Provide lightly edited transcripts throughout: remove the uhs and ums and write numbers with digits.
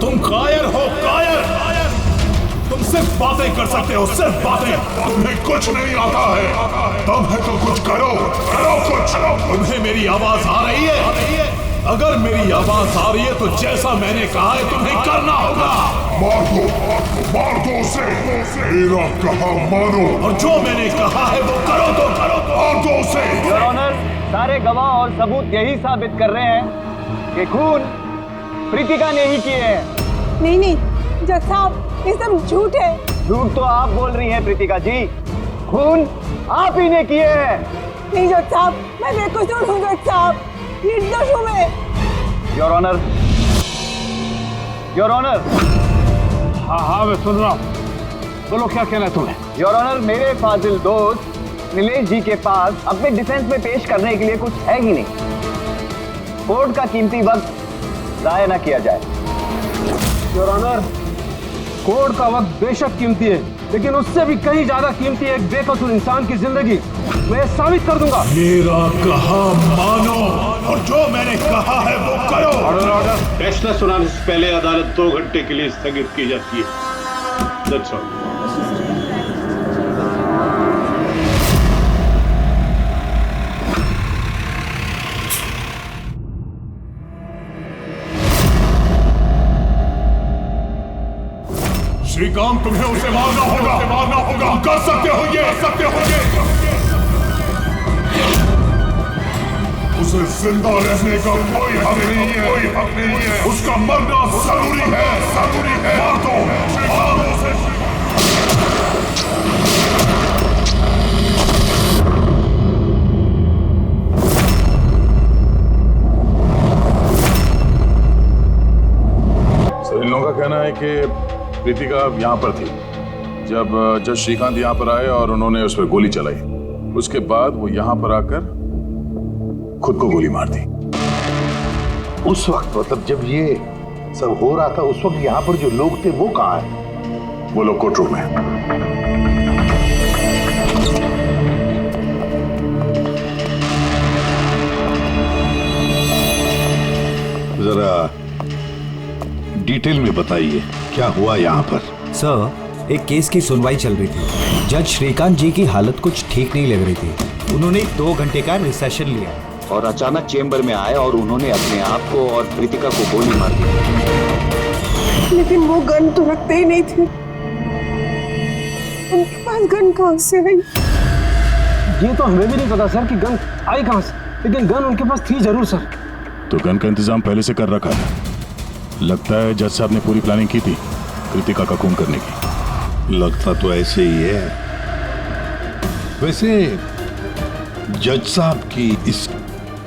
तुम कायर हो, कायर। तुम सिर्फ बातें कर सकते हो, सिर्फ बातें। तुम्हें कुछ नहीं आता है। तब है तो कुछ करो, करो कुछ। तुम्हें मेरी आवाज आ रही है? अगर मेरी आवाज आ रही है तो जैसा मैंने कहा है तुम्हें करना होगा। मार दो उसे। मेरा कहा मानो, और जो मैंने कहा है वो करो तो करो। मार दो उसे। योर ऑनर, सारे गवाह और सबूत यही साबित कर रहे हैं कि खून प्रीतिका ने ही किए हैं। नहीं, जज साहब, ये सब झूठ है। झूठ तो आप बोल रही हैं प्रीतिका जी, खून आप ही ने किए हैं। नहीं जज साहब, मैं बेकसूर हूँ जज साहब, निर्दोष हूँ मैं। Your honour, your honour. हाँ, मैं सुन रहा हूँ। बोलो, क्या कहना है तुम्हें? योर ऑनर, मेरे फाजिल दोस्त नीलेश जी के पास अपने डिफेंस में पेश करने के लिए कुछ है ही नहीं। कोर्ट का कीमती वक्त जाया न किया जाए। योर ऑनर, कोर्ट का वक्त बेशक कीमती है, लेकिन उससे भी कहीं ज्यादा कीमती है एक बेकसूर इंसान की जिंदगी। मैं साबित कर दूंगा। मेरा कहा मानो, और जो मैंने कहा है वो करो। ऑर्डर। फैसला सुनाने से पहले अदालत 2 घंटे के लिए स्थगित की जाती है। That's all. श्रीकांत, तुम्हें उसे मारना होगा। कर सकते हो ये, उसे जिंदा रहने का कोई हक नहीं है। उसका मरना जरूरी है। मार दो उसे। इन लोगों का कहना है कि प्रीतिका यहाँ पर थी जब जज श्रीकांत यहाँ पर आए और उन्होंने उस पर गोली चलाई। उसके बाद वो यहाँ पर आकर खुद को गोली मार दी। उस वक्त, मतलब जब ये सब हो रहा था, उस वक्त यहाँ पर जो लोग थे वो कहाँ है? वो लोग कोर्ट रूम में। जरा डिटेल में बताइए क्या हुआ यहाँ पर। सर, एक केस की सुनवाई चल रही थी। जज श्रीकांत जी की हालत कुछ ठीक नहीं लग रही थी। उन्होंने 2 घंटे का रिसेशन लिया और अचानक चेंबर में आए और उन्होंने अपने आप को और प्रीतिका को गोली मार दी। लेकिन वो गन तो रखते ही नहीं थे। उनके पास गन कहाँ से आई? ये तो हमें भी नहीं पता सर कि गन आई कहाँ से, लेकिन गन उनके पास थी जरूर सर। तो गन का इंतजाम पहले से कर रखा है। लगता है जज साहब ने पूरी प्लानिंग की थी कृतिका का खून करने की। लगता तो ऐसे ही है। वैसे जज साहब की इस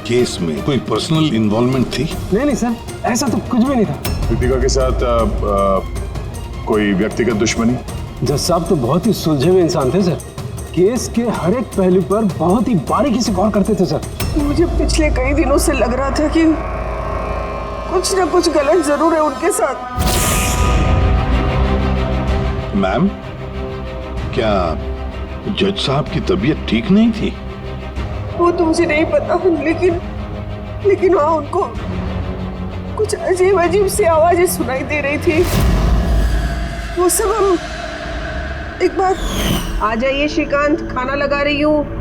केस में कोई पर्सनल इन्वॉल्वमेंट थी? नहीं सर, ऐसा तो कुछ भी नहीं था। कृतिका के साथ कोई व्यक्तिगत दुश्मनी? जज साहब तो बहुत ही सुलझे हुए इंसान थे सर। केस के हर एक पहलू पर बहुत ही बारीकी से गौर करते थे सर। मुझे पिछले कई दिनों से लग रहा था कि कुछ न कुछ गलत जरूर है उनके साथ। मैम, क्या जज साहब की तबीयत ठीक नहीं थी? वो तो मुझे नहीं पता, लेकिन हाँ, उनको कुछ अजीब सी आवाजें सुनाई दे रही थी। वो सब हम एक बार। आ जाइए श्रीकांत, खाना लगा रही हूँ।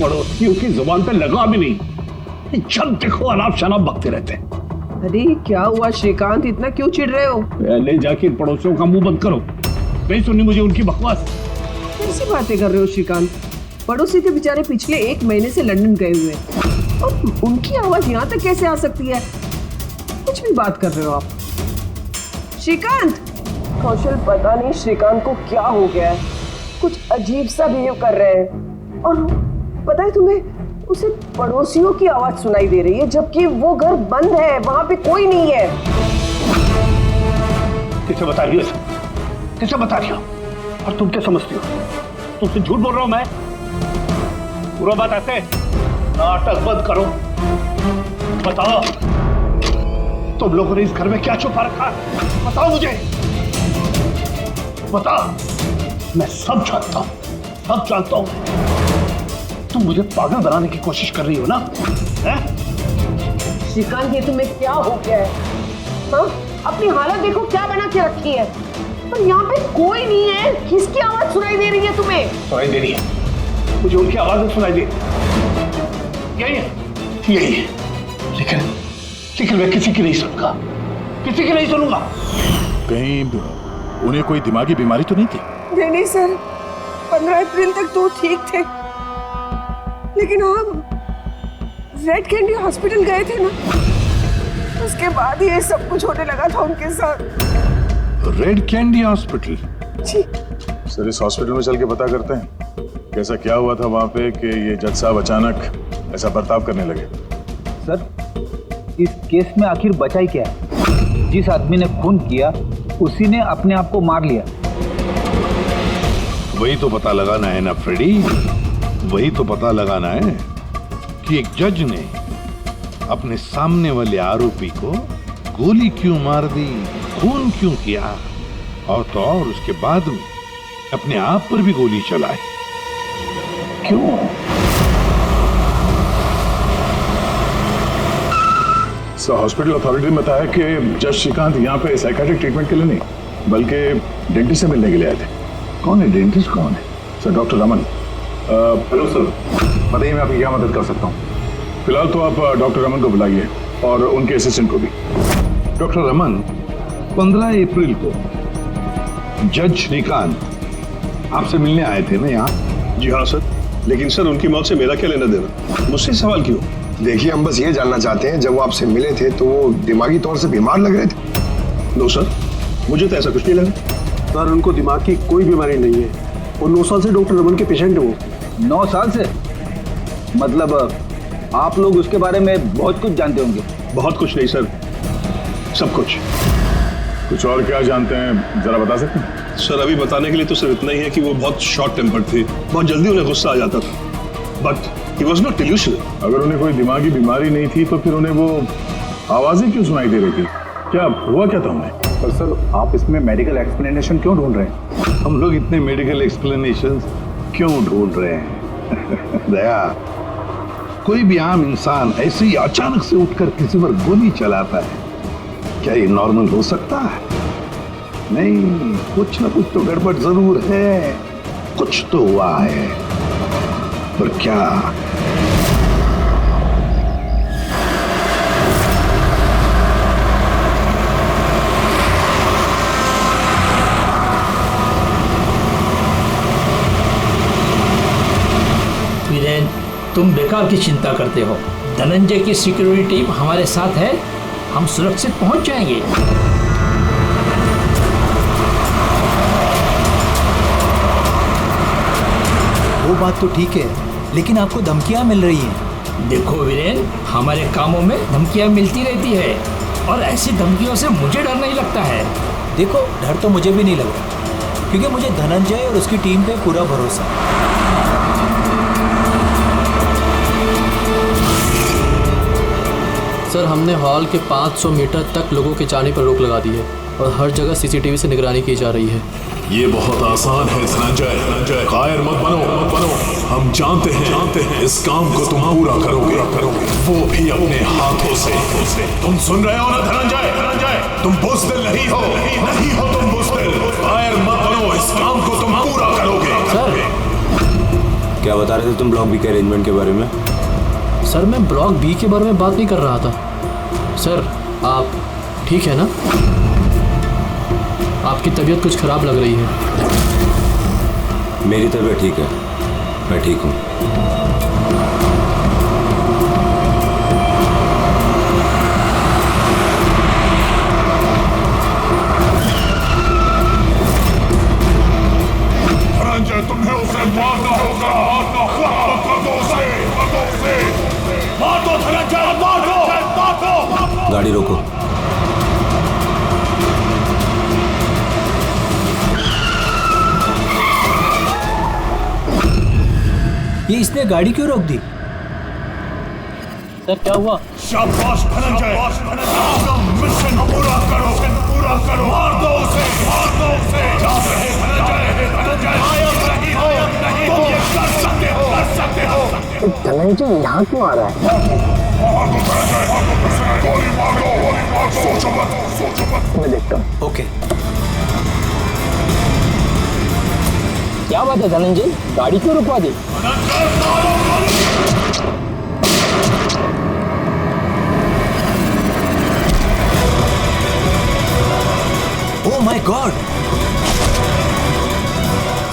पड़ोसियों की जुबान पे लगा भी नहीं, जब देखो अनाप शनाप बकते रहते हैं। अरे क्या हुआ श्रीकांत, इतना क्यों चिढ़ रहे हो? पहले जाके पड़ोसियों का मुंह बंद करो, नहीं सुननी मुझे उनकी बकवास। कैसी बातें कर रहे हो श्रीकांत? पड़ोसी के बेचारे पिछले 1 महीने से लंदन गए हुए हैं और उनकी आवाज यहाँ तक कैसे आ सकती है? कुछ भी बात कर रहे हो आप श्रीकांत। कौशल, पता नहीं श्रीकांत को क्या हो गया है, कुछ अजीब सा बिहेव कर रहे हैं। और पता है तुम्हें, उसे पड़ोसियों की आवाज सुनाई दे रही है जबकि वो घर बंद है, वहां पे कोई नहीं है। किसे बता रही हो? किसे बता रही हो? और तुम क्या समझती हो? तुमसे झूठ बोल रहा हूं मैं? पूरा बात ऐसे, नाटक बंद करो। बताओ, तुम लोगों ने इस घर में क्या छुपा रखा? बताओ मुझे, बताओ। मैं सब जानता हूं, सब जानता हूं। तुम मुझे पागल बनाने की कोशिश कर रही हो ना? हैं? श्रीकांत, ये तुम्हें क्या हो गया है? हाँ? अपनी हालत देखो क्या बना के रखी है। पर यहाँ पे कोई नहीं है, किसकी आवाज सुनाई दे रही है तुम्हें? सुनाई दे रही है, मुझे उनकी आवाज़ सुनाई दे। यही है, लेकिन मैं किसी की नहीं सुनूंगा, किसी की नहीं सुनूंगा। कहीं उन्हें कोई दिमागी बीमारी तो नहीं थी? नहीं सर, 15 अप्रैल तक तो ठीक थे, लेकिन हम रेड कैंडी हॉस्पिटल गए थे ना, उसके बाद ये सब कुछ होने लगा था उनके साथ। Red candy hospital? जी सर, इस हॉस्पिटल में चल के पता करते हैं कैसा क्या हुआ था वहां पे कि ये जज साहब अचानक ऐसा बर्ताव करने लगे। सर, इस केस में आखिर बचा ही क्या है? जिस आदमी ने खून किया उसी ने अपने आप को मार लिया। वही तो पता लगाना है ना फ्रेडी, वही तो पता लगाना है कि एक जज ने अपने सामने वाले आरोपी को गोली क्यों मार दी, खून क्यों किया, और तो और उसके बाद में अपने आप पर भी गोली चलाई। क्यों? सर, हॉस्पिटल अथॉरिटी ने बताया कि जज श्रीकांत यहाँ पे साइकियाट्रिक ट्रीटमेंट के लिए नहीं बल्कि डेंटिस्ट से मिलने के लिए आए थे। कौन है डेंटिस्ट? कौन है? Sir, doctor Raman. Hello sir, बताइए मैं आपकी क्या मदद कर सकता हूँ? फिलहाल तो आप डॉक्टर रमन को बुलाइए और उनके असिस्टेंट को भी। डॉक्टर रमन, 15 अप्रैल को जज श्रीकांत आपसे मिलने आए थे ना यहाँ? जी हाँ सर, लेकिन सर उनकी मौत से मेरा क्या लेना देना? मुझसे सवाल क्यों? देखिए, हम बस ये जानना चाहते हैं, जब वो आपसे मिले थे तो वो दिमागी तौर से बीमार लग रहे थे? नो सर, मुझे तो ऐसा कुछ नहीं लगा। सर, उनको दिमाग की कोई बीमारी नहीं है और 9 साल से डॉक्टर रमन के पेशेंट है वो। 9 साल से? मतलब आप लोग उसके बारे में बहुत कुछ जानते होंगे? बहुत कुछ नहीं सर, सब कुछ। कुछ और क्या जानते हैं, जरा बता सकते हैं? सर, अभी बताने के लिए तो सिर्फ इतना ही है कि वो बहुत शॉर्ट टेम्पर्ड थे, बहुत जल्दी उन्हें गुस्सा आ जाता था, but he was not delusional. अगर उन्हें कोई दिमागी बीमारी नहीं थी तो फिर उन्हें वो आवाजें क्यों सुनाई दे रही थी? क्या हुआ क्या था उन्हें? पर सर, आप इसमें मेडिकल एक्सप्लेनेशन क्यों ढूंढ रहे हैं? हम लोग इतने मेडिकल एक्सप्लेनेशंस क्यों ढूंढ रहे हैं? दया, कोई भी आम इंसान ऐसे ही अचानक से उठकर किसी पर गोली चलाता है, क्या ये नॉर्मल हो सकता है? नहीं, कुछ ना कुछ तो गड़बड़ जरूर है, कुछ तो हुआ है, पर क्या? वीरेन, तुम बेकार की चिंता करते हो। धनंजय की सिक्योरिटी टीम हमारे साथ है, हम सुरक्षित पहुंच जाएंगे। वो बात तो ठीक है, लेकिन आपको धमकियां मिल रही हैं। देखो वीरेन, हमारे कामों में धमकियां मिलती रहती है और ऐसी धमकियों से मुझे डर नहीं लगता है। देखो, डर तो मुझे भी नहीं लग रहा, क्योंकि मुझे धनंजय और उसकी टीम पे पूरा भरोसा है। सर, हमने हॉल के 500 मीटर तक लोगों के जाने पर रोक लगा दी है और हर जगह सीसीटीवी से निगरानी की जा रही है। ये बहुत आसान है धनंजय, कायर मत बनो। हम जानते हैं इस काम को तुम पूरा करोगे, वो भी अपने हाथों से। तुम सुन रहे हो ना धनंजय, तुम बुज़दिल नहीं हो तुम बुज़दिल। कायर मत बनो, इस काम को तुम पूरा करोगे। सर, क्या बता रहे थे तुम ब्लॉक बी के अरेंजमेंट के बारे में? सर, मैं ब्लॉक बी के बारे में बात नहीं कर रहा था। सर, आप ठीक है ना? आपकी तबीयत कुछ खराब लग रही है। मेरी तबीयत ठीक है, मैं ठीक हूँ। धनंजय, तुम्हें उसे मारना होगा। मार दो धनंजय, मार दो। गाड़ी रोको। ये इसने गाड़ी क्यों रोक दी? सर, क्या हुआ? शाबाश धनंजय, अपना मिशन पूरा करो। मार दो उसे। जा रहे धनंजय, कायर नहीं हो, तुम ये कर सकते हो। धनंजय यहाँ क्यों आ रहा है? मैं देखता हूँ। ओके। क्या बात है धनंजय, गाड़ी क्यों रुकवा दी? Oh my god!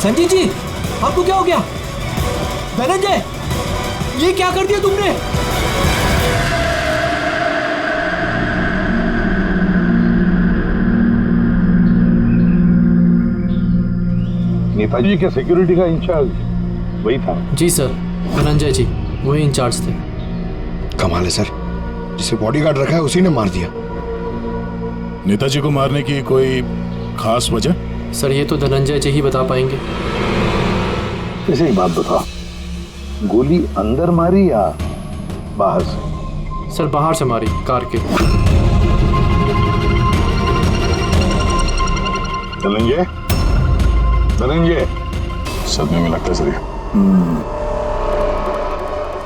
Sanjay ji, आपको क्या हो गया? धनंजय, ये क्या कर दिया तुमने? नेताजी के सिक्योरिटी का इंचार्ज वही था? जी सर, धनंजय जी वही इंचार्ज थे। कमाल है सर, जिसे बॉडीगार्ड रखा है उसी ने मार दिया। नेताजी को मारने की कोई खास वजह? सर ये तो धनंजय जी ही बता पाएंगे। इसे एक बात बताओ, गोली अंदर मारी या बाहर से? सर बाहर से मारी, कार के। धनंजय, धनंजय, सदमे में लगता है सर।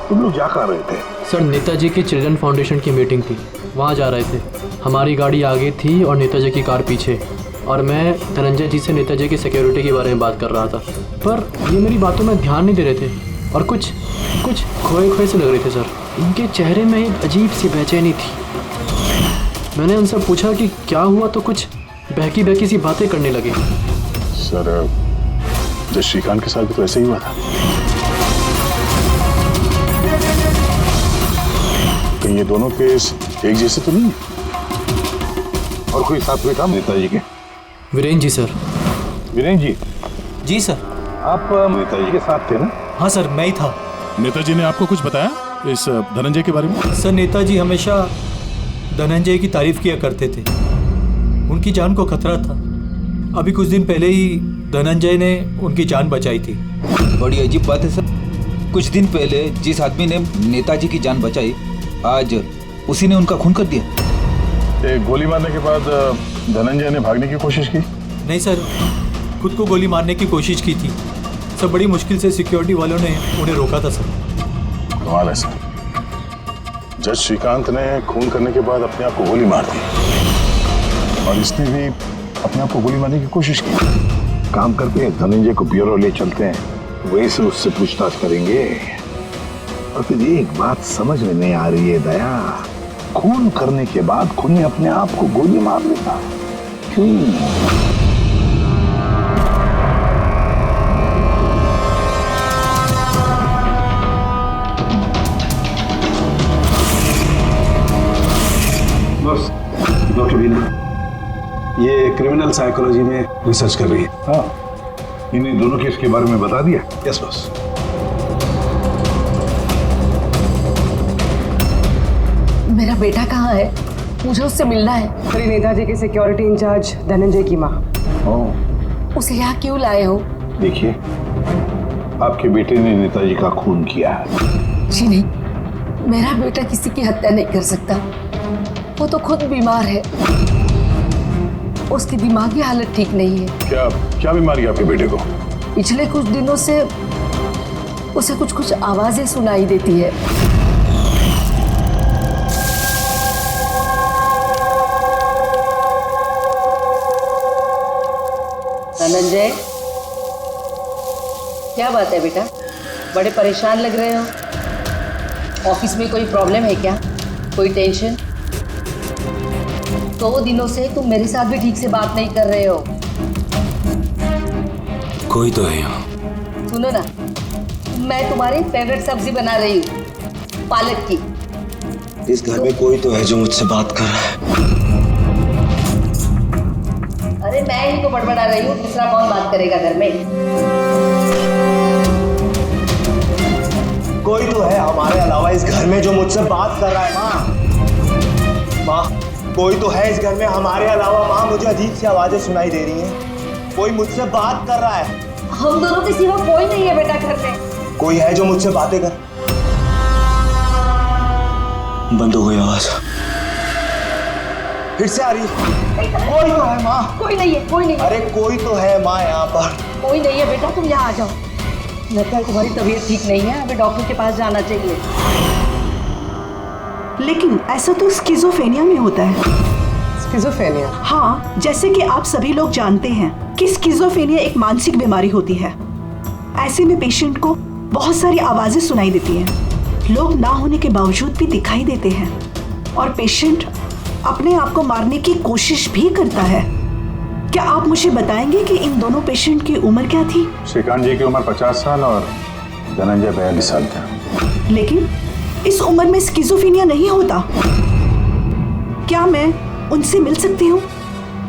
तुम लोग क्या कर रहे थे? सर नेताजी की चिल्ड्रन फाउंडेशन की मीटिंग थी, वहाँ जा रहे थे। हमारी गाड़ी आगे थी और नेताजी की कार पीछे, और मैं धनंजय जी से नेताजी की सिक्योरिटी के बारे में बात कर रहा था, पर ये मेरी बातों में ध्यान नहीं दे रहे थे और कुछ खोए से लग रहे थे सर। इनके चेहरे में एक अजीब सी बेचैनी थी। मैंने उनसे पूछा कि क्या हुआ, तो कुछ बहकी सी बातें करने लगे। सर जब श्रीकांत के साथ भी तो ऐसे ही हुआ था। कहीं ये दोनों केस एक जैसे तो नहीं? और कोई साथ में था नेताजी के? वीरेंद्र जी सर। वीरेंद्र जी? जी सर। आप नेताजी के साथ थे ना? हाँ सर, मैं ही था। नेताजी ने आपको कुछ बताया इस धनंजय के बारे में? सर नेताजी हमेशा धनंजय की तारीफ किया करते थे, उनकी जान को खतरा था। अभी कुछ दिन पहले ही धनंजय ने उनकी जान बचाई थी। बड़ी अजीब बात है सर, कुछ दिन पहले जिस आदमी ने नेताजी की जान बचाई, आज उसी ने उनका खून कर दिया। एक गोली मारने के बाद धनंजय ने भागने की कोशिश की? नहीं सर, खुद को गोली मारने की कोशिश की थी सर। बड़ी मुश्किल से सिक्योरिटी वालों ने उन्हें रोका था सर। कमाल है सर, जज श्रीकांत ने खून करने के बाद अपने आप को गोली मार दी और इसने भी अपने आप को गोली मारने की कोशिश की। काम करते हैं, धनंजय को ब्यूरो ले चलते हैं, वहीं से उससे पूछताछ करेंगे। और फिर एक बात समझ में नहीं आ रही है दया, खून करने के बाद खूनी अपने आप को गोली मार लेता, क्यों? बस डॉक्टर बीना, ये क्रिमिनल साइकोलॉजी में रिसर्च कर रही है। हाँ, इन्हें दोनों केस के बारे में बता दिया? Yes boss. मेरा बेटा कहाँ है? मुझे उससे मिलना है। श्री नेताजी के सिक्योरिटी इंचार्ज धनंजय की माँ। उसे यहाँ क्यों लाए हो? देखिए, आपके बेटे ने नेताजी का खून किया है। जी नहीं, मेरा बेटा किसी की हत्या नहीं कर सकता। वो तो खुद बीमार है, उसकी दिमागी हालत ठीक नहीं है। क्या बीमारी है आपके बेटे को? पिछले कुछ दिनों से उसे कुछ आवाजें सुनाई देती है। धनंजय, क्या बात है बेटा, बड़े परेशान लग रहे हो? ऑफिस में कोई प्रॉब्लम है क्या? कोई टेंशन? 2 दिनों से तुम मेरे साथ भी ठीक से बात नहीं कर रहे हो। कोई तो है यहाँ। सुनो ना, मैं तुम्हारी फेवरेट सब्जी बना रही हूँ, पालक की। इस घर में कोई तो है जो मुझसे बात कर रहा है। अरे मैं ही तो बड़बड़ा रही हूँ, दूसरा कौन बात करेगा घर में? कोई तो है हमारे अलावा इस घर में जो मुझसे बात कर रहा है। माँ, माँ, कोई तो है इस घर में हमारे अलावा। माँ, मुझे अजीब सी आवाजें सुनाई दे रही हैं, कोई मुझसे बात कर रहा है। हम दोनों के सिवा कोई नहीं है बेटा घर में। कोई है जो मुझसे बातें कर। बंद हो गई आवाज, फिर से आ रही है। कोई तो है माँ। कोई नहीं है, कोई नहीं। अरे कोई तो है माँ यहाँ पर। कोई नहीं है बेटा, तुम यहाँ आ जाओ। लगता है तुम्हारी तबीयत ठीक नहीं है, हमें डॉक्टर के पास जाना चाहिए। लेकिन ऐसा तो स्किज़ोफ्रेनिया में होता है। स्किज़ोफ्रेनिया? हाँ, जैसे कि आप सभी लोग जानते हैं कि स्किज़ोफ्रेनिया एक मानसिक बीमारी होती है। ऐसे में पेशेंट को बहुत सारी आवाजें सुनाई देती हैं, लोग ना होने के बावजूद भी दिखाई देते हैं और पेशेंट अपने आप को मारने की कोशिश भी करता है। क्या आप मुझे बताएंगे कि इन दोनों पेशेंट की उम्र क्या थी? श्रीकांत जी की उम्र 50 साल और धनंजय 42 साल का। लेकिन इस उम्र में स्किज़ोफ्रेनिया नहीं होता। क्या मैं उनसे मिल सकती हूँ?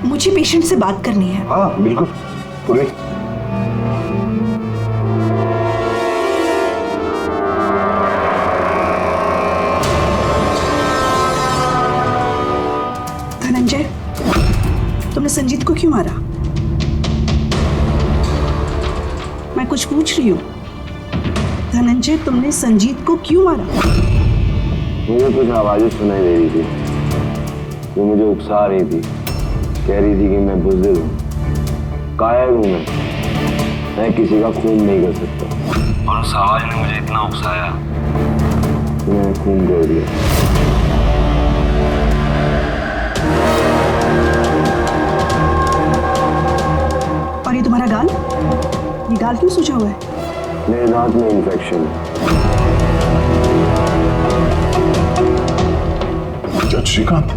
मुझे पेशेंट से बात करनी है। हाँ बिल्कुल, पूरी। धनंजय, तुमने संजीत को क्यों मारा? मैं कुछ पूछ रही हूँ। धनंजय, तुमने संजीत को क्यों मारा? मुझे कुछ आवाजें सुनाई दे रही थी, वो मुझे उकसा रही थी। कह रही थी कि मैं बुज़दिल हूँ, कायर हूँ, मैं किसी का खून नहीं कर सकता। और उस आवाज ने मुझे इतना उकसाया कि मैंने खून कर दिया। और ये तुम्हारा गाल? ये गाल क्यों सूजा हुआ है? मेरे दांत में इन्फेक्शन है। जज श्रीकांत,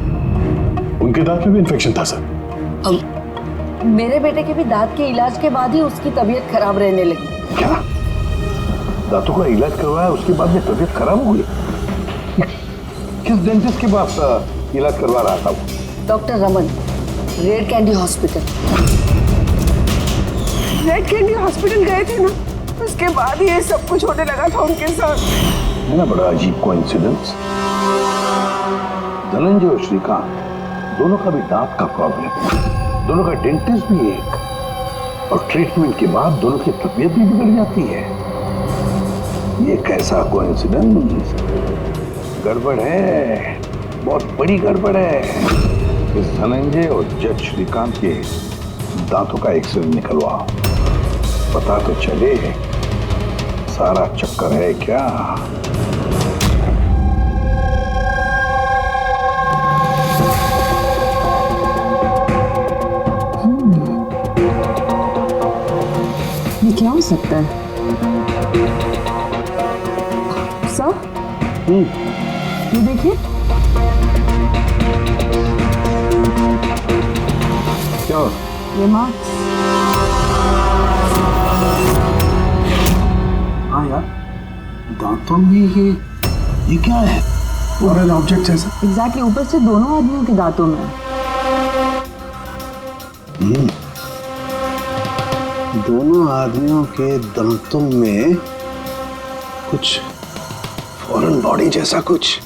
उनके दांत में भी इन्फेक्शन था सर? मेरे बेटे के भी दांत के इलाज के बाद ही उसकी तबीयत खराब रहने लगी। क्या? दांतों का इलाज करवाया, उसके बाद में तबीयत खराब हो गई? किस डेंटिस्ट के पास इलाज करवा रहा था वो? Doctor Raman, red candy hospital. Red candy hospital गए थे ना, उसके बाद ये सब कुछ होने लगा था उनके साथ। है ना बड़ा अजीब कोइंसिडेंस। धनंजय और श्रीकांत दोनों का भी दांत का प्रॉब्लम, दोनों का डेंटिस्ट भी एक, और ट्रीटमेंट के बाद दोनों की तबीयत भी बिगड़ जाती है। ये कैसा कोइंसिडेंस? गड़बड़ है, बहुत बड़ी गड़बड़ है। इस धनंजय और जज श्रीकांत के दांतों का एक्सरे निकलवाओ, पता तो चले सारा चक्कर है क्या। ये क्या हो सकता है? सब? ये देखिए। क्या? ये मार्क्स। हाँ यार, दांतों में ये क्या है? फॉरेन ऑब्जेक्ट जैसा। एग्जैक्टली, ऊपर से दोनों आदमियों के दांतों में। दोनों आदमियों के दांतों में कुछ फॉरेन बॉडी जैसा कुछ।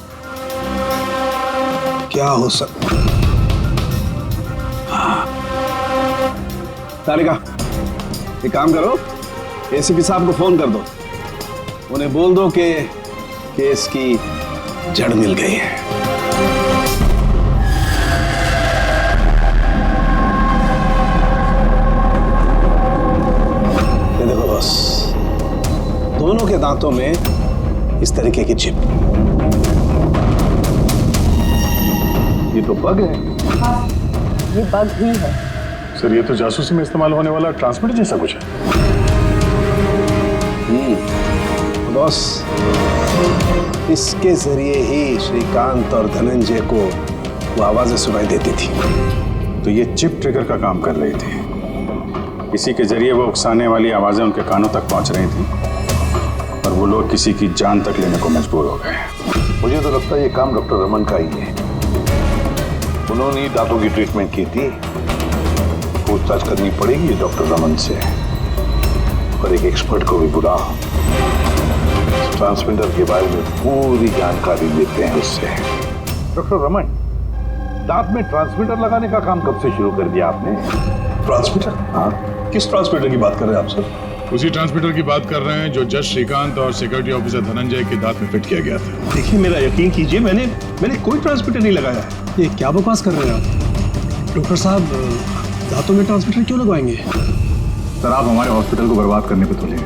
क्या हो सकता? तारिका, एक काम करो, एसीपी साहब को फोन कर दो, उन्हें बोल दो कि केस की जड़ मिल गई है। ये देखो बॉस, दोनों के दांतों में इस तरीके की चिप। ये तो बग है। हाँ, ये बग ही है। सर, ये तो जासूसी में इस्तेमाल होने वाला ट्रांसमीटर जैसा कुछ है। बॉस, इसके जरिए ही श्रीकांत और धनंजय को वो आवाजें सुनाई देती थी। तो ये चिप ट्रिगर का काम कर रही थी। इसी के जरिए वो उकसाने वाली आवाजें उनके कानों तक पहुंच रही थी और वो लोग किसी की जान तक लेने को मजबूर हो गए। मुझे तो लगता है ये काम डॉक्टर रमन का ही है। उन्होंने ही दांतों की ट्रीटमेंट की थी। पूछताछ करनी पड़ेगी डॉक्टर रमन से, और एक एक्सपर्ट को भी बुलाओ। ट्रांसमीटर के बारे में पूरी जानकारी लेते हैं उससे। डॉक्टर रमन, दांत में ट्रांसमीटर लगाने का काम कब से शुरू कर दिया आपने? ट्रांसमीटर? हाँ, किस ट्रांसमीटर की बात कर रहे हैं आप सर? उसी ट्रांसमीटर की बात कर रहे हैं जो जज श्रीकांत और सिक्योरिटी ऑफिसर धनंजय के दांत में फिट किया गया था। देखिए, मेरा यकीन कीजिए, मैंने कोई ट्रांसमीटर नहीं लगाया है। ये क्या बकवास कर रहे हैं आप? डॉक्टर साहब, दांतों में ट्रांसमीटर क्यों लगवाएंगे? सर, आप हमारे हॉस्पिटल को बर्बाद करने पे तुले।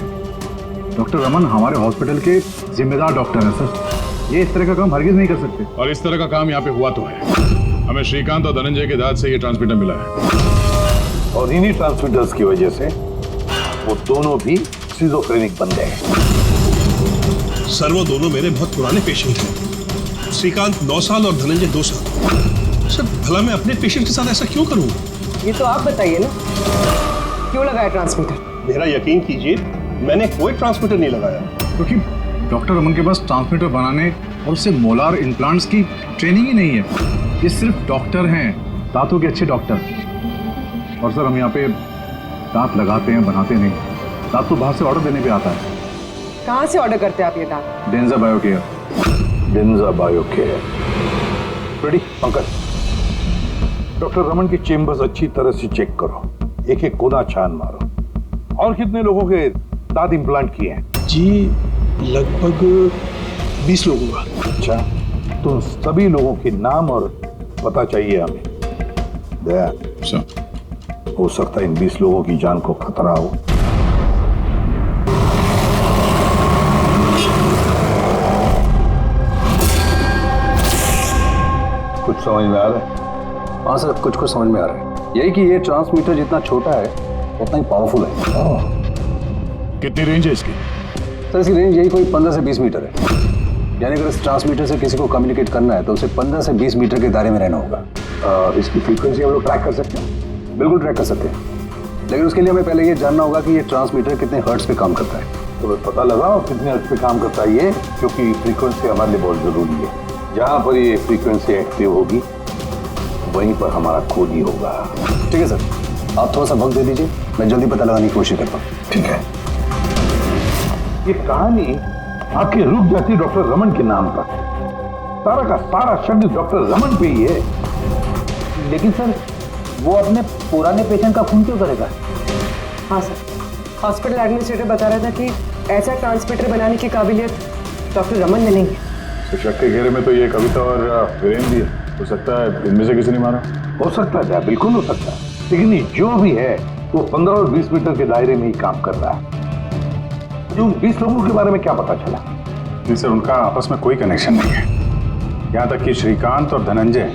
डॉक्टर रमन हमारे हॉस्पिटल के जिम्मेदार डॉक्टर हैं सर। ये इस तरह का काम हरगिज नहीं कर सकते। और इस तरह का काम यहाँ पे हुआ तो है। हमें श्रीकांत और धनंजय के दांत से ये ट्रांसमीटर मिला है। और इन्हीं ट्रांसमीटर्स की वजह से वो दोनों भी सिजोफ्रेनिक बन गए। सर वो दोनों मेरे बहुत पुराने पेशेंट हैं। श्रीकांत 9 साल और धनंजय 2 साल। सर भला मैं अपने पेशेंट के साथ ऐसा क्यों करूं? ये तो आप बताइए ना, क्यों लगाया ट्रांसमीटर? मेरा यकीन कीजिए, मैंने कोई ट्रांसमीटर नहीं लगाया। क्योंकि डॉक्टर रमन के पास ट्रांसमीटर बनाने और उससे मोलार इम्प्लांट्स की ट्रेनिंग ही नहीं है। ये सिर्फ डॉक्टर हैं, दांतों के अच्छे डॉक्टर। और सर हम यहाँ पे दांत लगाते हैं, बनाते नहीं। दांत तो बाहर से ऑर्डर देने पे आता है। कहाँ से ऑर्डर करते हैं आप ये दांत? डेंजा बायोकेयर। डेंजा बायोकेयर। रेडी पंकज, डॉक्टर रमन की चेम्बर्स अच्छी तरह से चेक करो, एक एक कोना छान मारो। और कितने लोगों के दांत इम्प्लांट किए हैं? जी लगभग 20 लोगों का। अच्छा, तो सभी लोगों के नाम और पता चाहिए हमें। दया हो सकता है इन 20 लोगों की जान को खतरा हो। कुछ समझ में आ रहा है? हाँ सर, कुछ कुछ समझ में आ रहा है। यही कि ये ट्रांसमीटर जितना छोटा है उतना ही पावरफुल है। कितनी रेंज है इसकी? सर इसकी रेंज यही कोई 15 से 20 मीटर है। यानी अगर इस ट्रांसमीटर से किसी को कम्युनिकेट करना है तो उसे 15 से 20 मीटर के दायरे में रहना होगा। इसकी फ्रीक्वेंसी हम लोग ट्रैक कर सकते हैं? बिल्कुल ट्रैक कर सकते हैं, लेकिन उसके लिए हमें पहले ये जानना होगा कि ये ट्रांसमीटर कितने हर्ट्ज पे काम करता है। तो पता लगाओ कितने हर्ट्ज पे काम करता है ये, क्योंकि फ्रीक्वेंसी हमारे लिए बहुत जरूरी है। जहाँ पर ये फ्रीक्वेंसी एक्टिव होगी वहीं पर हमारा खोज ही होगा। ठीक है सर, आप थोड़ा सा वक्त दे दीजिए, मैं जल्दी पता लगाने की कोशिश करता हूँ। ठीक है। ये कहानी आके रुक जाती डॉक्टर रमन के नाम पर। सारा का सारा शब्द डॉक्टर रमन पे ही है। लेकिन सर वो अपने पुराने पेशेंट का खून क्यों करेगा? हाँ सर, हॉस्पिटल एडमिनिस्ट्रेटर बता रहा था कि ऐसा ट्रांसमीटर बनाने की काबिलियत डॉक्टर रमन में नहीं है। तो शक के घेरे में तो ये कविता और वीरेंद्र भी है। हो सकता है इनमें से किसी ने मारा। हो सकता है, बिल्कुल हो सकता है, लेकिन ये जो भी है वो 15 और 20 मीटर के दायरे में ही काम कर रहा है। जो 20 लोगों के बारे में क्या पता चला? जी सर, उनका आपस में कोई कनेक्शन नहीं है। यहाँ तक कि श्रीकांत और धनंजय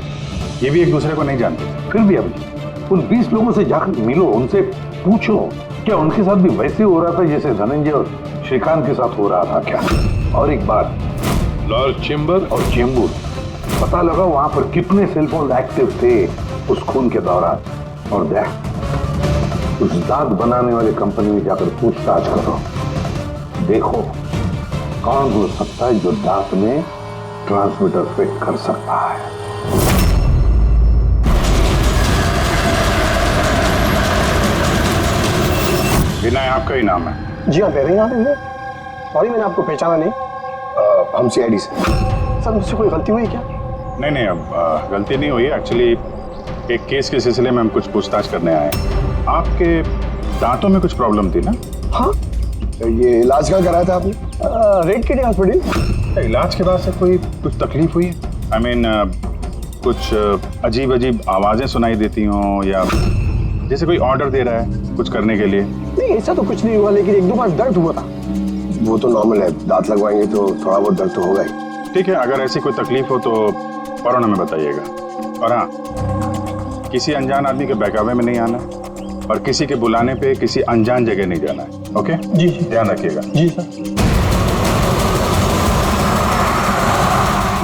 ये भी एक दूसरे को नहीं जानते। फिर भी अभी उन 20 लोगों से जाकर मिलो, उनसे पूछो क्या उनके साथ भी वैसे हो रहा था जैसे धनंजय और श्रीकांत के साथ हो रहा था क्या? और एक बात, लॉर्ड चेम्बर और चेंबूर पता लगा वहां पर कितने सेलफोन एक्टिव थे उस खून के दौरान। और देख, उस दांत बनाने वाले कंपनी में जाकर पूछताछ करो, देखो कौन हो सकता है जो दांत में ट्रांसमीटर फिट कर सकता है। विनय आपका ही नाम है? जी हाँ, मेरा ही नाम है। सॉरी मैंने आपको पहचाना नहीं। हम CID से। सर मुझसे कोई गलती हुई क्या? नहीं, अब गलती नहीं हुई। एक्चुअली एक केस के सिलसिले में हम कुछ पूछताछ करने आए। आपके दांतों में कुछ प्रॉब्लम थी ना? हाँ, ये इलाज कहाँ कराया था आपने? रेड किडी हॉस्पिटल। इलाज के बाद से कोई कुछ तकलीफ हुई? I mean, कुछ अजीब अजीब आवाजें सुनाई देती हों या जैसे कोई ऑर्डर दे रहा है कुछ करने के लिए? नहीं, ऐसा तो कुछ नहीं हुआ, लेकिन 1-2 बार दर्द हुआ था। वो तो नॉर्मल है, दांत लगवाएंगे तो थोड़ा बहुत दर्द तो होगा ही। ठीक है, अगर ऐसी कोई तकलीफ हो तो फौरन हमें बताइएगा। और हाँ, किसी अनजान आदमी के बहकावे में नहीं आना और किसी के बुलाने पे किसी अनजान जगह नहीं जाना है। ओके जी, ध्यान रखिएगा। जी सर।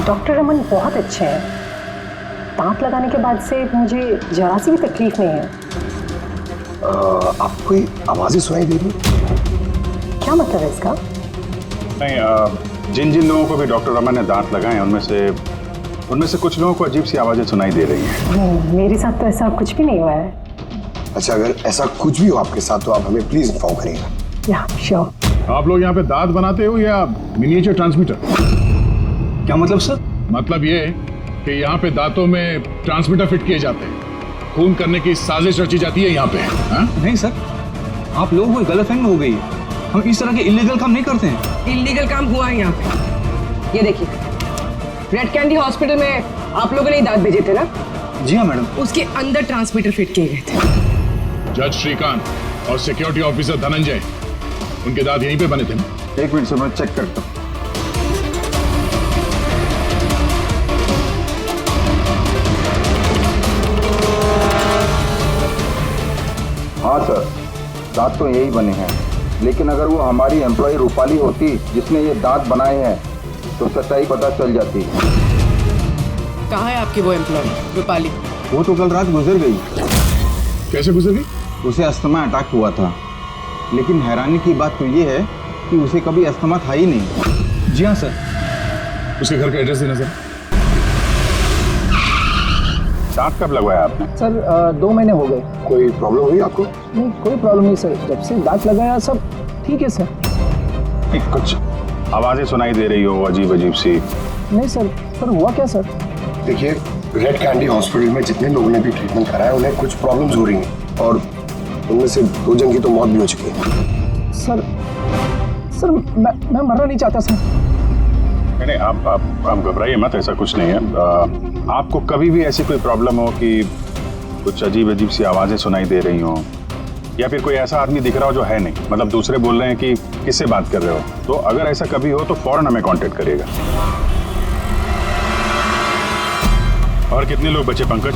डॉक्टर रमन बहुत अच्छे हैं। दांत लगाने के बाद से मुझे जरा सी भी तकलीफ नहीं है। आपको कोई आवाजें सुनाई दे रही? क्या मतलब है इसका? नहीं, जिन जिन लोगों को भी डॉक्टर रमन ने दांत लगाए उनमें से कुछ लोगों को अजीब सी आवाजें सुनाई दे रही हैं। मेरे साथ तो ऐसा कुछ भी नहीं हुआ है। अच्छा, अगर ऐसा कुछ भी हो आपके साथ तो आप हमें प्लीज इन्फॉर्म करिएगा। या श्योर। आप लोग यहाँ पे दांत बनाते हो या मिनिएचर ट्रांसमीटर? क्या मतलब सर? मतलब ये कि यहाँ पे दांतों में ट्रांसमीटर फिट किए जाते हैं, खून करने की साजिश रची जाती है यहाँ पे। हा? नहीं सर, आप लोगों को गलतफहमी हो गई है। हम इस तरह के इलीगल काम नहीं करते हैं। इलीगल काम हुआ है यहाँ पे। ये देखिए, रेड कैंडी हॉस्पिटल में आप लोगों ने दांत भेजे थे ना? जी हाँ मैडम। उसके अंदर ट्रांसमीटर फिट किए गए थे। जज श्रीकांत और सिक्योरिटी ऑफिसर धनंजय, उनके दांत यहीं पे बने थे ना? एक मिनट से मैं चेक करता हूँ। हाँ सर, दांत तो यही बने हैं, लेकिन अगर वो हमारी एम्प्लॉय रूपाली होती जिसने ये दांत बनाए हैं तो सच्चाई पता चल जाती। कहाँ है आपकी वो एम्प्लॉय रूपाली? वो तो कल रात गुजर गई। कैसे गुजर गई? उसे अस्थमा अटैक हुआ था, लेकिन हैरानी की बात तो ये है कि उसे कभी अस्थमा था ही नहीं। जी हाँ सर। उसके घर का एड्रेस देना सर। दांत कब लगवाया आपने? सर 2 महीने हो गए। कोई प्रॉब्लम हुई आपको? नहीं, कोई प्रॉब्लम नहीं सर, जब से दांत लगाया सब ठीक है सर। कुछ आवाजें सुनाई दे रही हो अजीब अजीब सी? नहीं सर, हुआ क्या सर? देखिए, रेड कैंडी हॉस्पिटल में जितने लोगों ने भी ट्रीटमेंट कराया उन्हें कुछ प्रॉब्लम्स हो रही हैं और उनमें से 2 जन की तो मौत भी हो चुकी है। सर मैं मरना नहीं चाहता सर। नहीं, आप घबराइए मत, ऐसा कुछ नहीं है। आपको कभी भी ऐसी कोई प्रॉब्लम हो कि कुछ अजीब अजीब सी आवाजें सुनाई दे रही हो, या फिर कोई ऐसा आदमी दिख रहा हो जो है नहीं, मतलब दूसरे बोल रहे हैं कि किससे बात कर रहे हो, तो अगर ऐसा कभी हो तो फौरन हमें कांटेक्ट करिएगा। और कितने लोग बचे पंकज?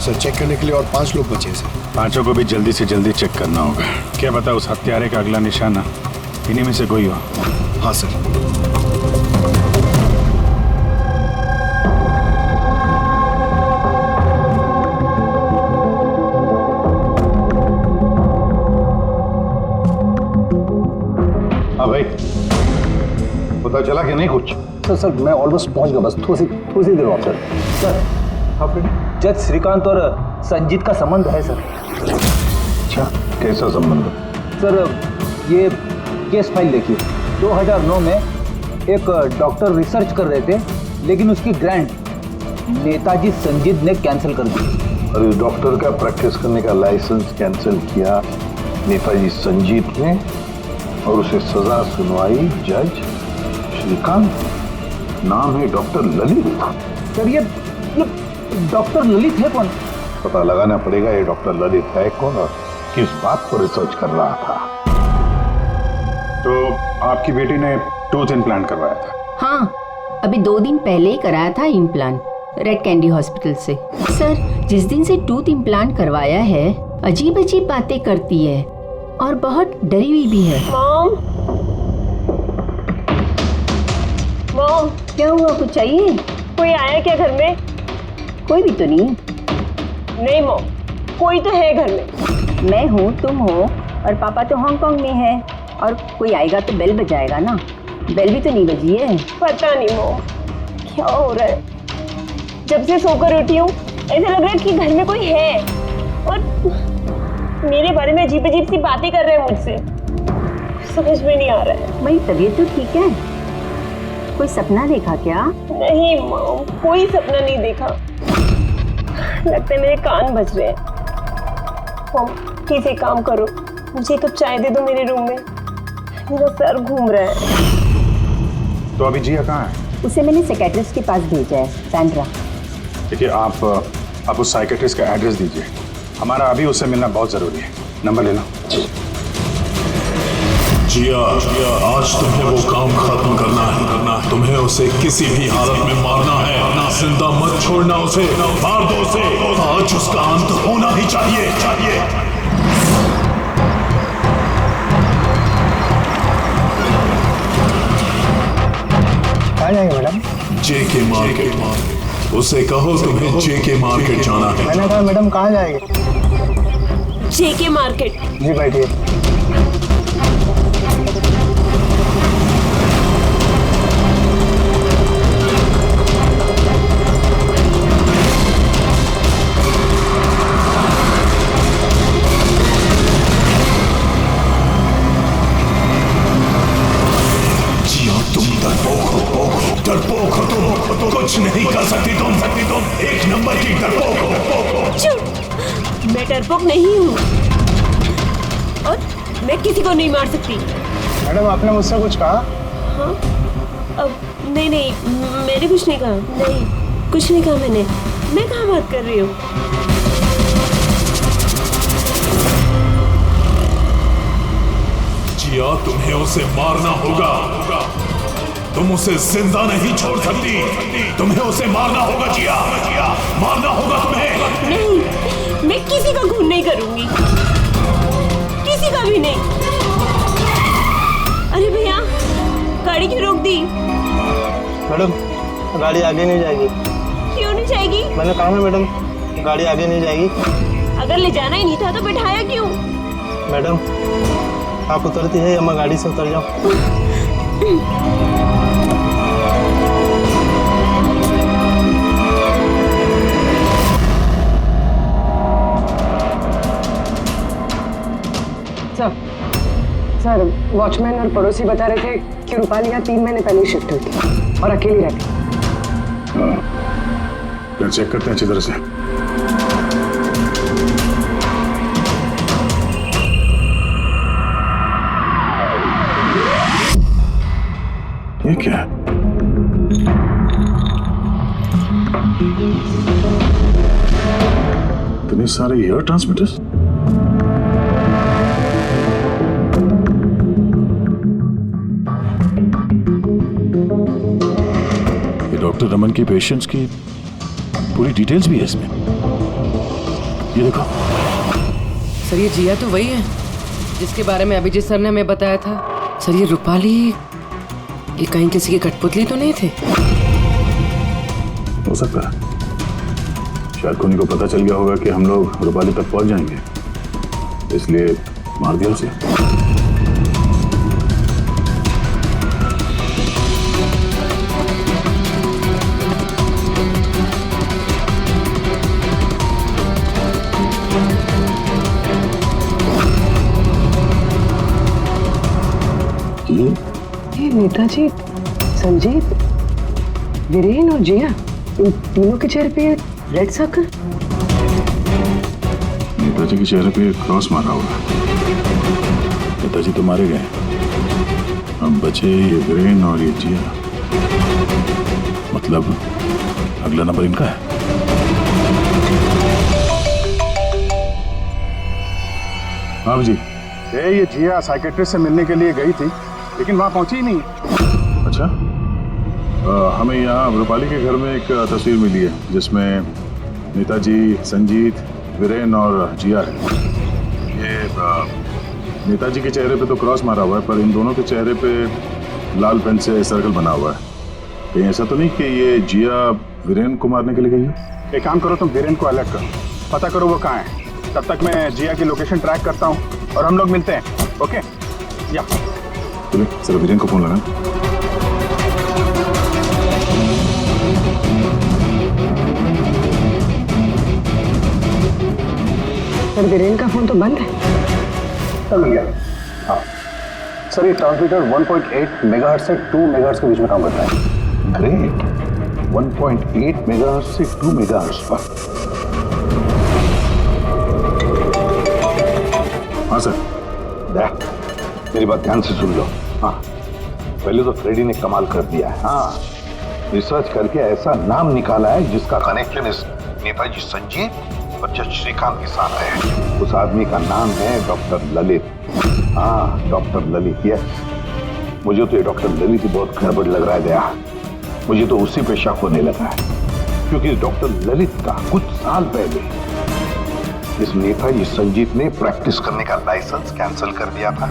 सर चेक करने के लिए और 5 लोग बचे सर। 5 को भी जल्दी से जल्दी चेक करना होगा। क्या पता उस हत्यारे का अगला निशाना इन्हीं में से कोई हो। हाँ सर। हाँ भाई, पता चला कि नहीं कुछ? सर मैं ऑलमोस्ट पहुंच गया, बस थोड़ी सी देर और सर। जज श्रीकांत और संजीत का संबंध है सर। अच्छा, कैसा संबंध? सर ये केस फाइल देखिए। 2009 में एक डॉक्टर रिसर्च कर रहे थे, लेकिन उसकी ग्रांट नेताजी संजीत ने कैंसिल कर दी। और इस डॉक्टर का प्रैक्टिस करने का लाइसेंस कैंसिल किया नेताजी संजीत ने, और उसे सजा सुनवाई जज श्रीकांत। नाम है डॉक्टर ललित। सर ये डॉक्टर ललित है कौन? पता लगाना पड़ेगा ये डॉक्टर ललित है कौन और किस बात पर रिसर्च कर रहा था। तो आपकी बेटी ने टूथ इम्प्लांट करवाया था? हाँ, अभी 2 दिन पहले ही कराया था इम्प्लांट रेड कैंडी हॉस्पिटल से। सर जिस दिन से टूथ इम्प्लांट करवाया है अजीब अजीब बातें करती है और बहुत डरी हुई भी है। मॉम, क्या हुआ, कुछ चाहिए? कोई आया क्या घर में? कोई भी तो नहीं। नहीं मॉम, कोई तो है घर में। मैं हूँ, तुम हो और पापा तो हांगकांग में है, और कोई आएगा तो बेल बजाएगा ना। बेल भी तो नहीं बजी है। पता नहीं मॉम क्या हो रहा है, जब से सोकर उठी हूँ ऐसा लग रहा है कि घर में कोई है और मेरे बारे में अजीब अजीब सी बातें कर रहे हैं मुझसे। समझ में नहीं आ रहा है। मेरी तबीयत तो ठीक है। कोई सपना देखा क्या? नहीं मॉम, कोई सपना नहीं देखा। लगता है मेरे कान बज रहे हैं। मॉम प्लीज एक काम करो, मुझे एक कप चाय दे दो मेरे रूम में, मेरा सर घूम रहा है। तो अभी जिया कहाँ है? उसे मैंने साइकियाट्रिस्ट के पास भेजा है, सैंड्रा। देखिए आप उस साइकियाट्रिस्ट का एड्रेस दीजिए, हमारा अभी उससे मिलना बहुत जरूरी है। नंबर ले लो। जिया, आज तुम्हें वो काम खत्म करना है। तुम्हें उसे किसी भी हालत में मारना है। जिंदा मत छोड़ना उसे, मार दो उसे। आज उसका अंत होना ही चाहिए। कहाँ जाएंगे मैडम? जेके मार्केट। उसे कहो तुम्हें जेके मार्केट जाना है। मैंने कहा मैडम कहाँ जाएंगे? जेके मार्केट। जी बैठिए। डरपोक हो तुम, कुछ नहीं कर सकती तुम। एक नंबर की डरपोक हो। मैं डरपोक नहीं हूँ और मैं किसी को नहीं मार सकती। मैडम आपने मुझसे कुछ कहा? हाँ, अब नहीं, मैंने कुछ नहीं कहा। नहीं, कुछ नहीं कहा मैंने। मैं कहाँ बात कर रही हूँ? जिया, तुम्हें उसे मारना होगा। तुम उसे जिंदा नहीं छोड़ सकती, तुम्हें उसे मारना होगा जिया, मारना होगा तुम्हें। नहीं, मैं किसी का खून नहीं करूंगी, किसी का भी नहीं। अरे भैया, गाड़ी क्यों रोक दी? मैडम, गाड़ी आगे नहीं जाएगी। क्यों नहीं जाएगी? मैंने कहा ना मैडम, गाड़ी आगे नहीं जाएगी। अगर ले जाना ही नहीं था तो बैठाया क्यों? मैडम, आप उतरती है या मैं गाड़ी से उतर जाऊं? सर, वॉचमैन और पड़ोसी बता रहे थे कि रूपाली यहाँ 3 महीने पहले शिफ्ट हुई थी और अकेली रहती। फिर चेक करते हैं अच्छी तरह से। ये क्या है? इतने सारे एयर ट्रांसमिटर्स। ये डॉक्टर रमन की पेशेंट्स की पूरी डिटेल्स भी है इसमें। ये देखो। सर, ये जिया तो वही है जिसके बारे में अभिजीत सर ने हमें बताया था। सर, ये रूपाली, ये कहीं किसी की कठपुतली तो नहीं थे? हो सकता है, शायद कोनी को पता चल गया होगा कि हम लोग रूपाली तक पहुंच जाएंगे, इसलिए मार दिया उसे। ये नेताजी, संजीत, वीरेन और जिया, इन तीनों के चेहरे पे रेड सर्कल। नेताजी के चेहरे पे क्रॉस मारा हुआ। नेताजी तो मारे गए, अब बचे ये वीरेन और ये जिया। मतलब अगला नंबर इनका है। हाँ जी, ये जिया साइकेट्रिस्ट से मिलने के लिए गई थी, लेकिन वहां पहुंची ही नहीं। अच्छा, हमें यहाँ रूपाली के घर में एक तस्वीर मिली है जिसमें नेताजी, संजीत, वीरेन और जिया है। ये नेताजी के चेहरे पे तो क्रॉस मारा हुआ है, पर इन दोनों के चेहरे पे लाल पेन से सर्कल बना हुआ है। कहीं ऐसा तो नहीं कि ये जिया वीरेन को मारने के लिए गई है? एक काम करो, तुम वीरेन को अलग करो, पता करो वो कहाँ है। तब तक मैं जिया की लोकेशन ट्रैक करता हूँ और हम लोग मिलते हैं। ओके? या चलिए, सर वीरेन को फोन लगाएं। सर, वीरेन का फोन तो बंद है। मिल गया। हाँ सर, ये ट्रांसमीटर 1.8 मेगाहर्ट्ज से 2 मेगाहर्ट्ज के बीच में काम करता है। ग्रेट, 1.8 मेगाहर्ट्ज से 2 मेगाहर्ट्ज पर। हाँ सर। मेरी बात ध्यान से सुन लो। हाँ, पहले तो फ्रेडी ने कमाल कर दिया है। हाँ, रिसर्च करके ऐसा नाम निकाला है जिसका कनेक्शन इस नेताजी संजीत और जज श्रीकांत के साथ है। उस आदमी का नाम है डॉक्टर ललित। हाँ, डॉक्टर ललित। यस, मुझे तो ये डॉक्टर ललित ही बहुत गड़बड़ लग रहा है दया। मुझे तो उसी पे शक होने लगा है, क्योंकि डॉक्टर ललित का कुछ साल पहले इस नेताजी संजीत ने प्रैक्टिस करने का लाइसेंस कैंसिल कर दिया था,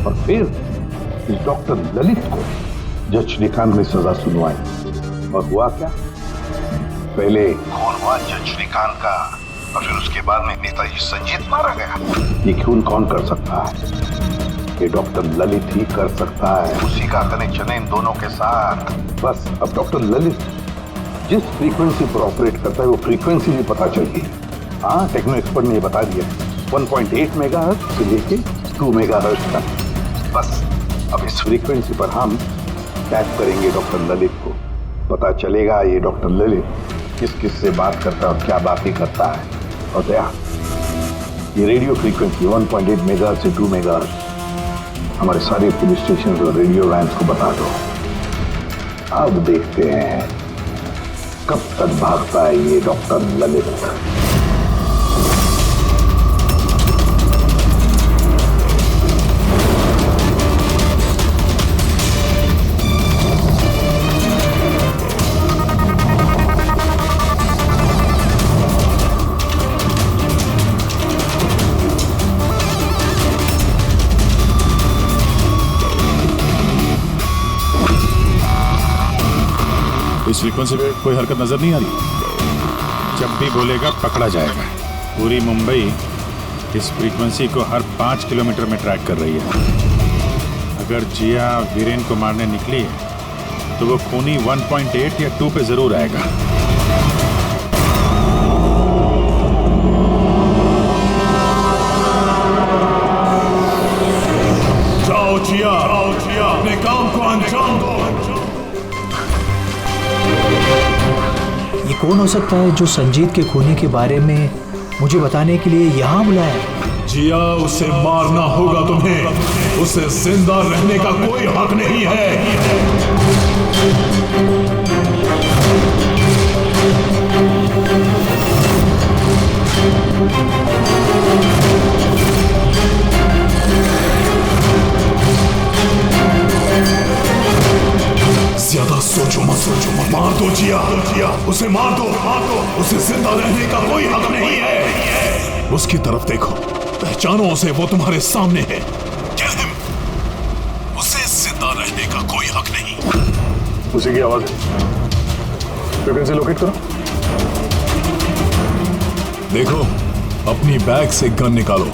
और फिर इस डॉक्टर ललित को जज श्रीकांत ने सजा सुनवाई। और हुआ क्या? पहले खून हुआ जज श्रीकांत का, और फिर उसके बाद में नेताजी संजीत मारा गया। ये खून कौन कर सकता है? ये डॉक्टर ललित ही कर सकता है। उसी का कनेक्शन है इन दोनों के साथ। बस अब डॉक्टर ललित जिस फ्रीक्वेंसी पर ऑपरेट करता है वो फ्रीक्वेंसी भी पता चल गई। हाँ, टेक्नो एक्सपर्ट ने बता दिया, 1.8 मेगाहर्ट्ज से लेके 2 मेगाहर्ट्ज तक। बस अब इस फ्रीक्वेंसी पर हम टैप करेंगे डॉक्टर ललित को। पता चलेगा ये डॉक्टर ललित किस किस से बात करता है और क्या बातें करता है। और दया, ये रेडियो फ्रीक्वेंसी 1.8 मेगाहर्ट्ज से 2 मेगाहर्ट्ज हमारे सारे पुलिस स्टेशन और रेडियो लाइन्स को बता दो। अब देखते हैं कब तक भागता है ये डॉक्टर ललित। इस फ्रीक्वेंसी पे कोई हरकत नजर नहीं आ रही। जब भी बोलेगा पकड़ा जाएगा। पूरी मुंबई इस फ्रीक्वेंसी को हर 5 किलोमीटर में ट्रैक कर रही है। अगर जिया वीरेन को मारने निकली है तो वो खूनी 1.8 या 2 पे जरूर आएगा। जाओ जिया, अपने काम को अंजाम दो। ये कौन हो सकता है जो संजीत के खूनी के बारे में मुझे बताने के लिए यहाँ बुलाया है? जिया, उसे मारना होगा तुम्हें। उसे जिंदा रहने का कोई हक नहीं है। ज्यादा सोचो मत, मार दो जिया, उसे मार दो, उसे जिंदा रहने का कोई हक नहीं है। उसकी तरफ देखो, पहचानो उसे, वो तुम्हारे सामने है। उसे जिंदा रहने का कोई हक नहीं। उसी की आवाज है। फ्रीक्वेंसी लोकेट करो। देखो, अपनी बैग से गन निकालो।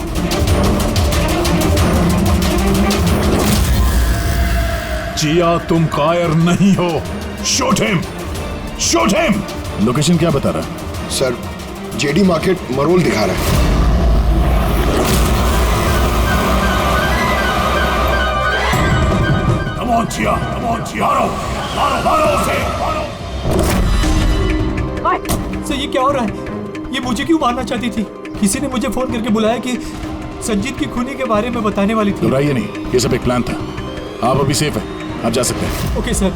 जिया, तुम कायर नहीं हो। Shoot him, shoot him. Location क्या बता रहा है? सर, जेडी मार्केट मरोल दिखा रहा है। Come on, जिया, मारो उसे। सर, ये क्या हो रहा है? ये मुझे क्यों मारना चाहती थी? किसी ने मुझे फोन करके बुलाया कि संजीत की खूनी के बारे में बताने वाली थी। घबराइए नहीं, ये सब एक प्लान था। आप अभी सेफ हैं, आप जा सकते हैं। Okay sir,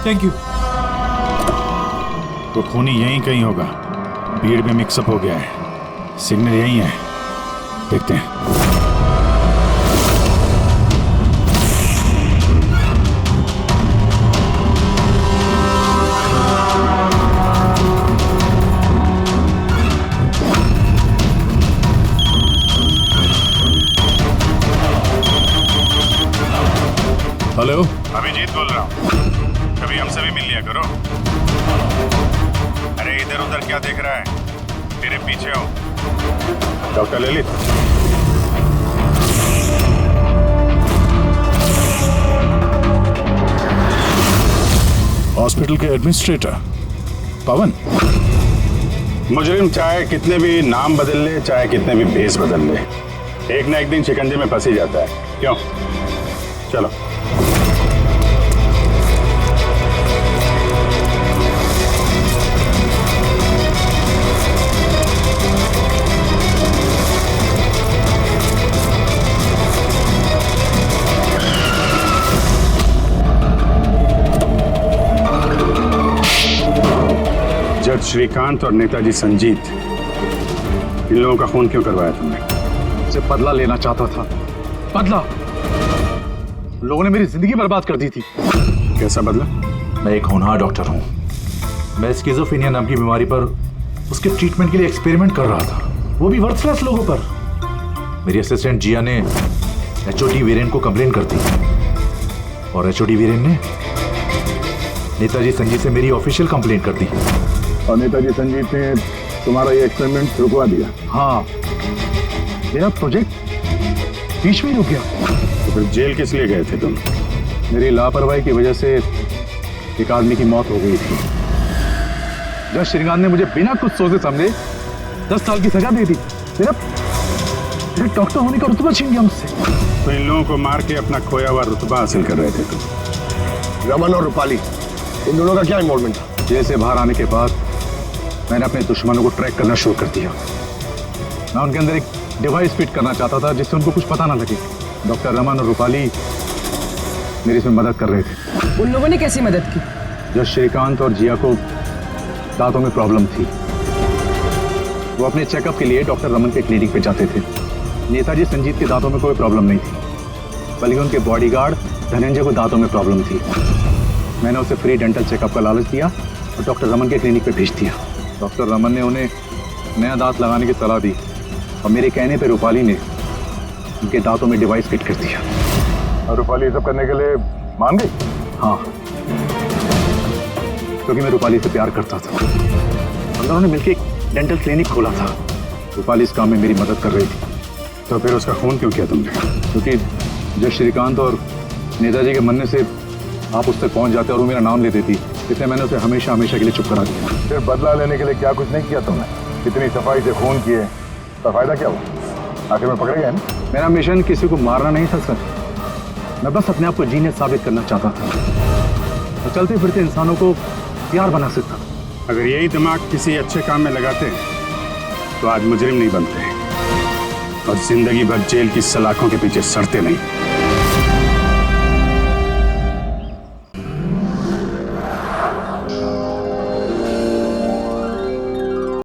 thank you. तो खूनी यहीं कहीं होगा। भीड़ में मिक्सअप हो गया है। सिग्नल यहीं है, देखते हैं। हेलो, अभिजीत बोल रहा हूँ। कभी हमसे भी मिल लिया करो। अरे इधर उधर क्या देख रहा है? तेरे पीछे हो। डॉक्टर ललित। हॉस्पिटल के एडमिनिस्ट्रेटर पवन। मुजरिम चाहे कितने भी नाम बदल ले, चाहे कितने भी भेष बदल ले, एक ना एक दिन शिकंजे में फंस ही जाता है। क्यों? चलो। जज श्रीकांत और नेताजी संजीत, इन लोगों का खून क्यों करवाया तुमने? उसे बदला लेना चाहता था। बदला? लोगों ने मेरी जिंदगी बर्बाद कर दी थी। कैसा बदला? मैं एक होनहार डॉक्टर हूँ। मैं स्किज़ोफ्रेनिया नाम की बीमारी पर उसके ट्रीटमेंट के लिए एक्सपेरिमेंट कर रहा था, वो भी वर्थलेस लोगों पर। मेरी असिस्टेंट जिया ने एचओडी वीरेन को कंप्लेन कर दी और एचओडी वीरेन ने नेताजी संजीत से मेरी ऑफिशियल कंप्लेन कर दी। और नेताजी संजीत ने तुम्हारा ये एक्सपेरिमेंट रुकवा दिया? हाँ, मेरा प्रोजेक्ट बीच में ही रुक गया। तो फिर जेल किस लिए गए थे तुम? मेरी लापरवाही की वजह से एक आदमी की मौत हो गई थी। जज श्रीकांत ने मुझे बिना कुछ सोचे समझे 10 साल की सजा दे दी। मेरे डॉक्टर होने का रुतबा छीन गया मुझसे। तो इन लोगों को मार के अपना खोया हुआ रुतबा हासिल कर रहे थे तुम। रमन और रूपाली, इन दोनों का क्या इन्वॉल्वमेंट था? जेल से बाहर आने के बाद मैंने अपने दुश्मनों को ट्रैक करना शुरू कर दिया। मैं उनके अंदर एक डिवाइस फिट करना चाहता था जिससे उनको कुछ पता ना लगे। डॉक्टर रमन और रूपाली मेरी इसमें मदद कर रहे थे। उन लोगों ने कैसी मदद की? जब श्रीकांत और जिया को दांतों में प्रॉब्लम थी, वो अपने चेकअप के लिए डॉक्टर रमन के क्लिनिक पे जाते थे। नेताजी संजीत के दांतों में कोई प्रॉब्लम नहीं थी, बल्कि उनके बॉडीगार्ड धनंजय को दांतों में प्रॉब्लम थी। मैंने उसे फ्री डेंटल चेकअप का लालच दिया और डॉक्टर रमन के क्लिनिक पे भेज दिया। डॉक्टर रमन ने उन्हें नया दांत लगाने की सलाह दी और मेरे कहने पे रूपाली ने उनके दांतों में डिवाइस फिट कर दिया। और रूपाली सब करने के लिए मान गई? हाँ, क्योंकि मैं रूपाली से प्यार करता था। हम दोनों ने मिलकर एक डेंटल क्लिनिक खोला था। रूपाली इस काम में मेरी मदद कर रही थी। तो फिर उसका खून क्यों किया तुमने? क्योंकि जब श्रीकांत और नेताजी के मरने से आप उस तक पहुंच जाते और वो मेरा नाम ले देती, इसलिए मैंने उसे हमेशा हमेशा के लिए चुप करा दिया। फिर बदला लेने के लिए क्या कुछ नहीं किया तुमने? इतनी सफाई से खून किए तो फायदा क्या हुआ? आखिर में पकड़े गए ना? मेरा मिशन किसी को मारना नहीं था सर, मैं बस अपने आप को जीनियस साबित करना चाहता था। तो चलते फिरते इंसानों को प्यार बना सकता। अगर यही दिमाग किसी अच्छे काम में लगाते तो आज मुजरिम नहीं बनते और जिंदगी भर जेल की सलाखों के पीछे सड़ते नहीं।